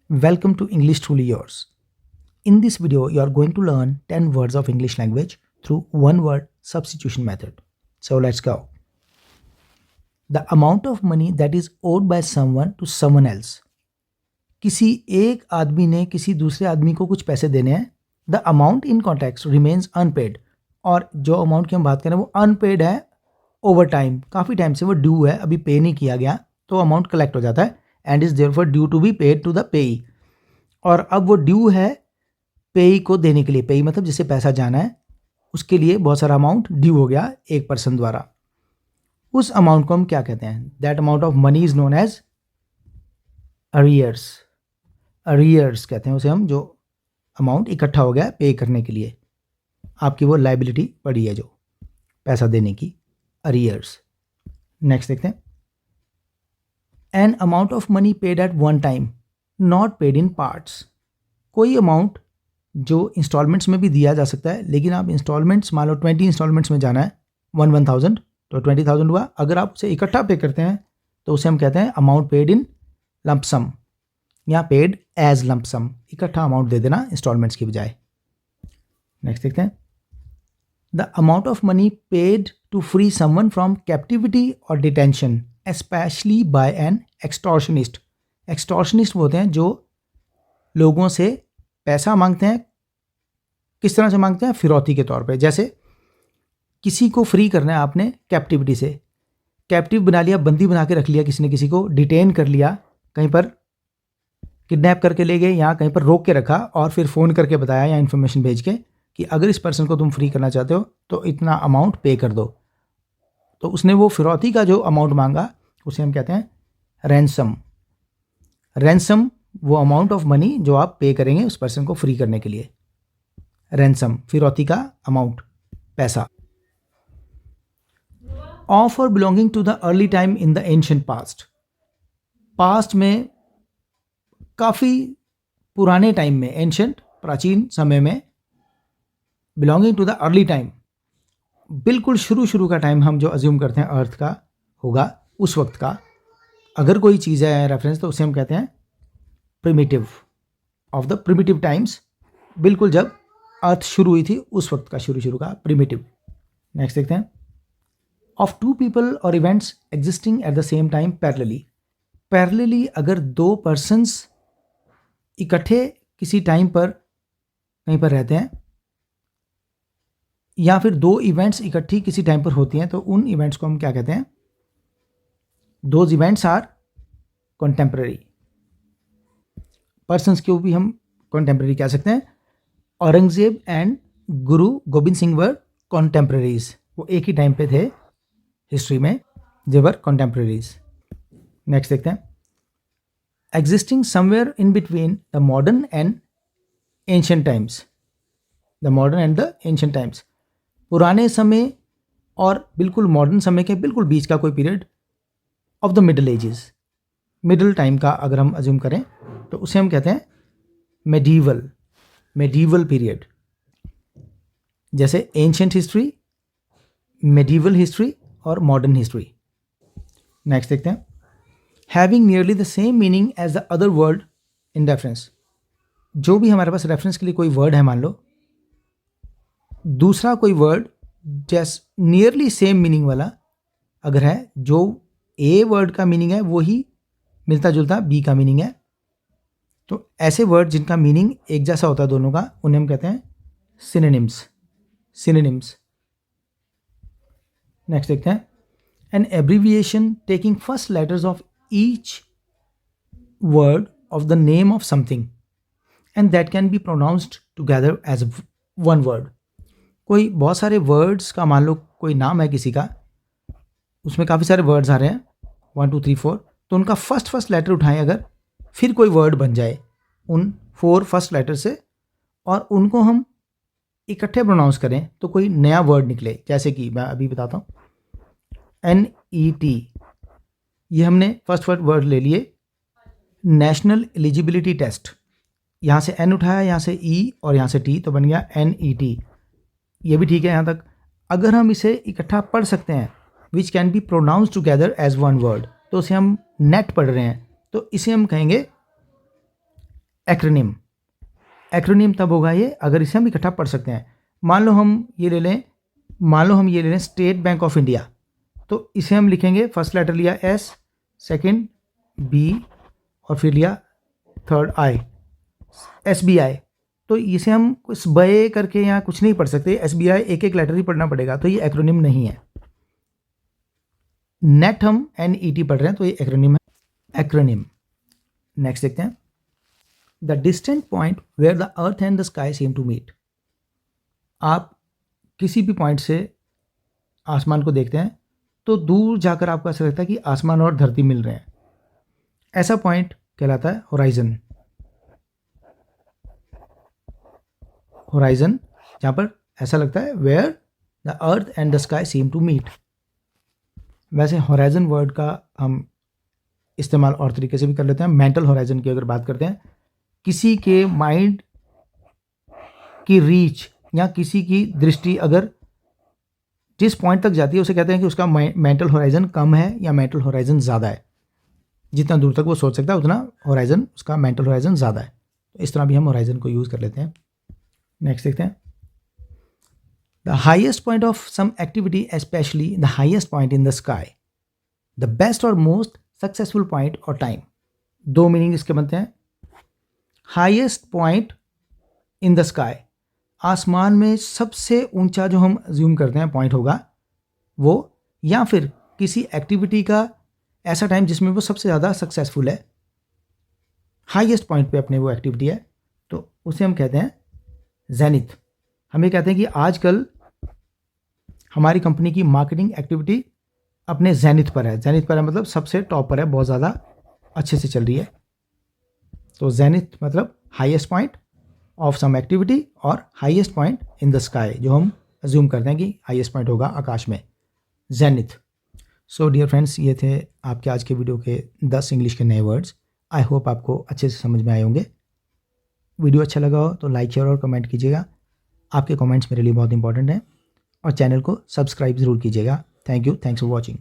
Welcome to English Truly Yours. In this video, you are going to learn 10 words of English language through one word substitution method. So let's go. The amount of money that is owed by someone to someone else. किसी एक आदमी ने किसी दूसरे आदमी को कुछ पैसे देने हैं. The amount in context remains unpaid. और जो अमाउंट की हम बात करें वो अनपेड है ओवर टाइम. काफ़ी टाइम से वो ड्यू है, अभी पे नहीं किया गया, तो अमाउंट कलेक्ट हो जाता है and is therefore due to be paid to the payee. और अब वो ड्यू है पेई को देने के लिए. पेई मतलब जिसे पैसा जाना है, उसके लिए बहुत सारा अमाउंट ड्यू हो गया एक पर्सन द्वारा. उस अमाउंट को हम क्या कहते हैं? That amount of money is known as arrears. Arrears कहते हैं उसे हम, जो अमाउंट इकट्ठा हो गया पे करने के लिए. आपकी वो लाइबिलिटी पड़ी है जो पैसा देने की, अरियर्स. नेक्स्ट देखते हैं. An amount of money paid at one time not paid in parts. कोई अमाउंट जो इंस्टॉलमेंट्स में भी दिया जा सकता है, लेकिन आप इंस्टॉलमेंट्स मान लो 20 इंस्टॉलमेंट्स में जाना है 1000 तो 20,000 हुआ. अगर आप उसे इकट्ठा पे करते हैं तो उसे हम कहते हैं अमाउंट पेड इन लंप सम या पेड एज लंप सम. इकट्ठा अमाउंट दे देना इंस्टॉलमेंट्स की बजाय. नेक्स्ट देखते हैं. The amount of money paid to free someone from captivity और detention specially by an extortionist. Extortionist वो होते हैं जो लोगों से पैसा मांगते हैं. किस तरह से मांगते हैं? फिरौती के तौर पे. जैसे किसी को फ्री करना है आपने कैप्टिविटी से, कैप्टिव बना लिया, बंदी बना के रख लिया किसी ने, किसी को डिटेन कर लिया, कहीं पर किडनैप करके ले गए या कहीं पर रोक के रखा और फिर फ़ोन करके बताया या इन्फॉर्मेशन भेज के कि अगर इस पर्सन को तुम फ्री करना चाहते हो तो इतना अमाउंट पे कर दो. तो उसने वो फिरौती का जो अमाउंट मांगा उसे हम कहते हैं रैंसम. रैंसम वो अमाउंट ऑफ मनी जो आप पे करेंगे उस पर्सन को फ्री करने के लिए. रैंसम फिरौती का अमाउंट, पैसा. Of or belonging to the early time in the ancient past. Past में काफ़ी पुराने टाइम में, एंशिएंट प्राचीन समय में, belonging to the early time बिल्कुल शुरू का टाइम हम जो अज्यूम करते हैं अर्थ का होगा उस वक्त का. अगर कोई चीज़ है रेफरेंस तो उसे हम कहते हैं primitive, of the primitive times. बिल्कुल जब अर्थ शुरू हुई थी उस वक्त का शुरू का प्रिमिटिव. नेक्स्ट देखते हैं. ऑफ टू पीपल और events existing at the same time parallelly. Parallelly अगर दो पर्सन्स इकट्ठे किसी टाइम पर कहीं पर रहते हैं या फिर दो इवेंट्स इकट्ठी किसी टाइम पर होती हैं तो उन इवेंट्स को हम क्या कहते हैं? Those events are contemporary. Persons को भी हम कॉन्टेम्पररी कह सकते हैं. औरंगजेब एंड गुरु गोबिंद सिंह वर कॉन्टेम्पररीज. वो एक ही टाइम पे थे हिस्ट्री में, दे वर कॉन्टेम्पररीज. नेक्स्ट देखते हैं. Existing somewhere in between the modern and ancient times. The modern and the ancient times, पुराने समय और बिल्कुल मॉडर्न समय के बिल्कुल बीच का कोई period of the middle edges. Middle time का अगर हम अज्यूम करें तो उसे हम कहते हैं मेडीवल पीरियड. जैसे एंशिएंट हिस्ट्री, मेडीवल हिस्ट्री और मॉडर्न हिस्ट्री. नेक्स्ट देखते हैं. Having nearly the same meaning as the other word in reference. जो भी हमारे पास रेफरेंस के लिए कोई वर्ड है, मान लो दूसरा कोई वर्ड जैस नियरली सेम मीनिंग वाला अगर है, जो ए वर्ड का मीनिंग है वही मिलता जुलता बी का मीनिंग है, तो ऐसे वर्ड जिनका मीनिंग एक जैसा होता है दोनों का, उन्हें हम कहते हैं सिनोनिम्स. नेक्स्ट देखते हैं. An abbreviation taking first letters of each word of the name of something and that can be pronounced together as one word. कोई बहुत सारे वर्ड्स का, मान लो कोई नाम है किसी का, उसमें काफ़ी सारे वर्ड्स आ रहे हैं 1 2 3 4, तो उनका फर्स्ट लेटर उठाएं अगर, फिर कोई वर्ड बन जाए उन 4 फर्स्ट लेटर से और उनको हम इकट्ठे प्रोनाउंस करें तो कोई नया वर्ड निकले. जैसे कि मैं अभी बताता हूँ, NET, ये हमने फर्स्ट वर्ड ले लिए, नेशनल एलिजिबिलिटी टेस्ट. यहाँ से N उठाया, यहाँ से E और यहाँ से T, तो बन गया NET. ये भी ठीक है यहाँ तक. अगर हम इसे इकट्ठा पढ़ सकते हैं, which can be pronounce together as one word, तो उसे हम नेट पढ़ रहे हैं, तो इसे हम कहेंगे एक्रोनिम, एक्रोनिम तब होगा ये अगर इसे हम इकट्ठा पढ़ सकते हैं। मान लो हम ये ले लें स्टेट बैंक ऑफ इंडिया, तो इसे हम लिखेंगे, फर्स्ट लेटर लिया एस, सेकंड बी और फिर लिया थर्ड आई, SBI। तो इसे हम कुछ बे करके यहाँ कुछ नहीं पढ़ सकते, SBI एक एक लेटर ही पढ़ना पड़ेगा, तो ये एक्रोनिम नहीं है। नेट हम NET पढ़ रहे हैं, तो ये एक्रोनिम है, एक्रोनिम। नेक्स्ट देखते हैं, the distant point where the earth and the sky seem to meet. आप किसी भी पॉइंट से आसमान को देखते हैं तो दूर जाकर आपको ऐसा लगता है कि आसमान और धरती मिल रहे हैं, ऐसा पॉइंट कहलाता है होराइजन। होराइजन जहाँ पर ऐसा लगता है where the earth and the sky seem to meet. वैसे होराइजन वर्ड का हम इस्तेमाल और तरीके से भी कर लेते हैं। मेंटल होराइजन की अगर बात करते हैं, किसी के माइंड की रीच या किसी की दृष्टि अगर जिस पॉइंट तक जाती है उसे कहते हैं कि उसका मेंटल होराइजन कम है या मेंटल होराइजन ज़्यादा है। जितना दूर तक वो सोच सकता है उतना होराइजन, उसका मेंटल होराइजन ज़्यादा है। तो इस तरह भी हम होराइजन को यूज़ कर लेते हैं। नेक्स्ट देखते हैं, the highest point of some activity specially the highest point in the sky, the best और मोस्ट सक्सेसफुल पॉइंट और टाइम। दो मीनिंग इसके बनते हैं। Highest point in the sky, आसमान में सबसे ऊंचा जो हम अज्यूम करते हैं पॉइंट होगा वो, या फिर किसी एक्टिविटी का ऐसा टाइम जिसमें वो सबसे ज़्यादा सक्सेसफुल है, हाईएस्ट पॉइंट पे अपने वो एक्टिविटी है, तो उसे हम कहते हैं जेनिथ। हम ये कहते हैं कि आजकल हमारी कंपनी की मार्केटिंग एक्टिविटी अपने जेनिथ पर है। जेनिथ पर है मतलब सबसे टॉप पर है, बहुत ज़्यादा अच्छे से चल रही है। तो जेनिथ मतलब highest point of some activity और highest point in the sky, जो हम अज्यूम करते हैं कि हाईएस्ट पॉइंट होगा आकाश में, जेनिथ। सो डियर फ्रेंड्स, ये थे आपके आज के वीडियो के 10 इंग्लिश के नए वर्ड्स। आई होप आपको अच्छे से समझ में आए होंगे। वीडियो अच्छा लगा हो तो लाइक शेयर और कमेंट कीजिएगा। आपके कमेंट्स मेरे लिए बहुत इंपॉर्टेंट हैं, और चैनल को सब्सक्राइब ज़रूर कीजिएगा। Thank you, thanks for watching.